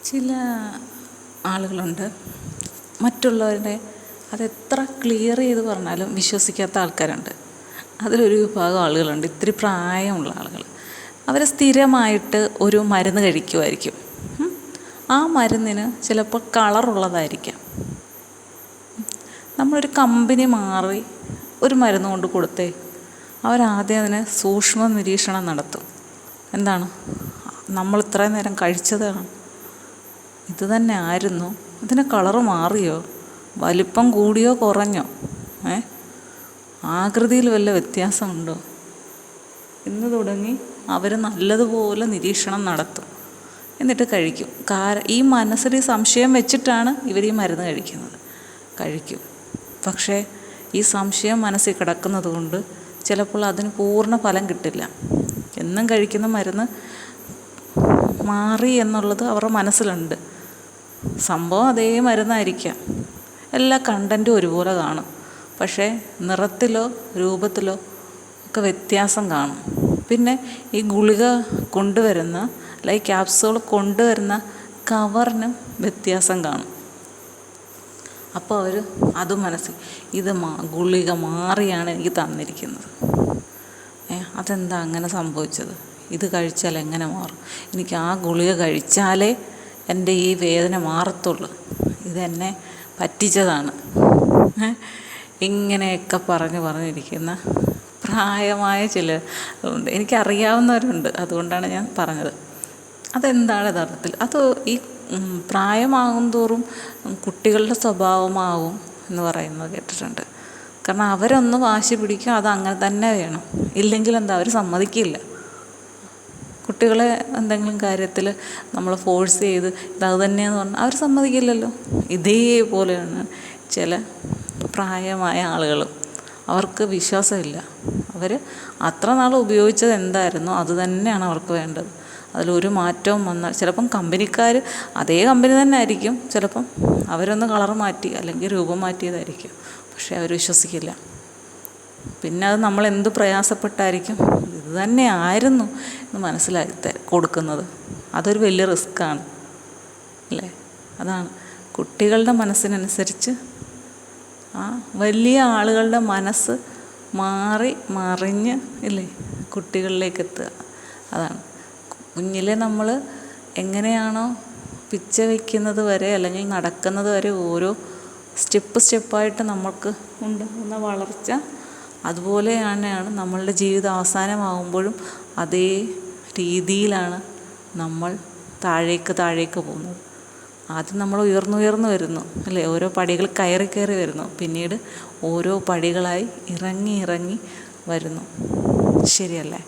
ചില ആളുകളുണ്ട് മറ്റുള്ളവരുടെ അതെത്ര ക്ലിയർ ചെയ്ത് പറഞ്ഞാലും വിശ്വസിക്കാത്ത ആൾക്കാരുണ്ട്. അതിലൊരു വിഭാഗം ആളുകളുണ്ട്, ഇത്തിരി പ്രായമുള്ള ആളുകൾ. അവർ സ്ഥിരമായിട്ട് ഒരു മരുന്ന് കഴിക്കുമായിരിക്കും. ആ മരുന്നിന് ചിലപ്പോൾ കളറുള്ളതായിരിക്കാം. നമ്മളൊരു കമ്പനി മാറി ഒരു മരുന്ന് കൊണ്ട് കൊടുത്തേ, അവരാദ്യം അതിന് സൂക്ഷ്മ നിരീക്ഷണം നടത്തും. എന്താണ്, നമ്മൾ ഇത്രയും നേരം കഴിച്ചതാണ് ഇത് തന്നെ ആയിരുന്നു, ഇതിന് കളറ് മാറിയോ, വലിപ്പം കൂടിയോ കുറഞ്ഞോ, ആകൃതിയിൽ വല്ല വ്യത്യാസമുണ്ടോ എന്ന് തുടങ്ങി അവർ നല്ലതുപോലെ നിരീക്ഷണം നടത്തും. എന്നിട്ട് കഴിക്കും. ഈ മനസ്സിൽ സംശയം വെച്ചിട്ടാണ് ഇവർ ഈ മരുന്ന് കഴിക്കും. പക്ഷേ ഈ സംശയം മനസ്സിൽ കിടക്കുന്നത് കൊണ്ട് ചിലപ്പോൾ അതിന് പൂർണ്ണ ഫലം കിട്ടില്ല. എന്നും കഴിക്കുന്ന മരുന്ന് മാറി എന്നുള്ളത് അവരുടെ മനസ്സിലുണ്ട്. സംഭവം അതേ മരുന്നായിരിക്കാം, എല്ലാ കണ്ടൻറ്റും ഒരുപോലെ കാണും, പക്ഷേ നിറത്തിലോ രൂപത്തിലോ ഒക്കെ വ്യത്യാസം കാണും. പിന്നെ ഈ ഗുളിക കൊണ്ടുവരുന്ന അല്ലെങ്കിൽ ക്യാപ്സൂൾ കൊണ്ടുവരുന്ന കവറിനും വ്യത്യാസം കാണും. അപ്പോൾ അവർ അത് മനസ്സിൽ ഇത് ഗുളിക മാറിയാണ് എനിക്ക് തന്നിരിക്കുന്നത്, അതെന്താ അങ്ങനെ സംഭവിച്ചത്, ഇത് കഴിച്ചാൽ എങ്ങനെ മാറും, എനിക്ക് ആ ഗുളിക കഴിച്ചാലേ എൻ്റെ ഈ വേദന മാറത്തുള്ളൂ, ഇതെന്നെ പറ്റിച്ചതാണ്, ഇങ്ങനെയൊക്കെ പറഞ്ഞിരിക്കുന്ന പ്രായമായ ചിലരുണ്ട്. എനിക്കറിയാവുന്നവരുണ്ട്, അതുകൊണ്ടാണ് ഞാൻ പറഞ്ഞത്. അതെന്താണ് യഥാർത്ഥത്തിൽ? അത് ഈ പ്രായമാകും തോറും കുട്ടികളുടെ സ്വഭാവമാവും എന്ന് പറയുന്നത് കേട്ടിട്ടുണ്ട്. കാരണം അവരൊന്ന് വാശി പിടിക്കും, അത് അങ്ങനെ തന്നെ വേണം, ഇല്ലെങ്കിൽ എന്താ അവർ സമ്മതിക്കില്ല. കുട്ടികളെ എന്തെങ്കിലും കാര്യത്തിൽ നമ്മൾ ഫോഴ്സ് ചെയ്ത് ഇതത് തന്നെയെന്ന് പറഞ്ഞാൽ അവർ സമ്മതിക്കില്ലല്ലോ. ഇതേപോലെയാണ് ചില പ്രായമായ ആളുകളും. അവർക്ക് വിശ്വാസമില്ല. അവർ അത്ര നാൾ ഉപയോഗിച്ചത് എന്തായിരുന്നോ അത് തന്നെയാണ് അവർക്ക് വേണ്ടത്. അതിലൊരു മാറ്റവും വന്നാൽ ചിലപ്പം കമ്പനിക്കാർ അതേ കമ്പനി തന്നെ ആയിരിക്കും, ചിലപ്പം അവരൊന്ന് കളർ മാറ്റി അല്ലെങ്കിൽ രൂപം മാറ്റിയതായിരിക്കും, പക്ഷേ അവർ വിശ്വസിക്കില്ല. പിന്നെ അത് നമ്മൾ എന്ത് പ്രയാസപ്പെട്ടായിരിക്കും ഇത് തന്നെ ആയിരുന്നു എന്ന് മനസ്സിലാക്കി കൊടുക്കുന്നത്. അതൊരു വലിയ റിസ്ക്കാണ് അല്ലേ. അതാണ് കുട്ടികളുടെ മനസ്സിനനുസരിച്ച് ആ വലിയ ആളുകളുടെ മനസ്സ് മറിഞ്ഞ് ഇല്ലേ കുട്ടികളിലേക്ക് എത്തുക. അതാണ് കുഞ്ഞിലെ നമ്മൾ എങ്ങനെയാണോ പിച്ച വയ്ക്കുന്നത് വരെ അല്ലെങ്കിൽ നടക്കുന്നത് വരെ ഓരോ സ്റ്റെപ്പായിട്ട് നമ്മൾക്ക് ഉണ്ടാകുന്ന വളർച്ച, അതുപോലെയാണ് നമ്മളുടെ ജീവിതം അവസാനമാകുമ്പോഴും അതേ രീതിയിലാണ് നമ്മൾ താഴേക്ക് പോകുന്നത്. ആദ്യം നമ്മൾ ഉയർന്നു വരുന്നു അല്ലേ, ഓരോ പടികൾ കയറി വരുന്നു, പിന്നീട് ഓരോ പടികളായി ഇറങ്ങി വരുന്നു. ശരിയല്ലേ?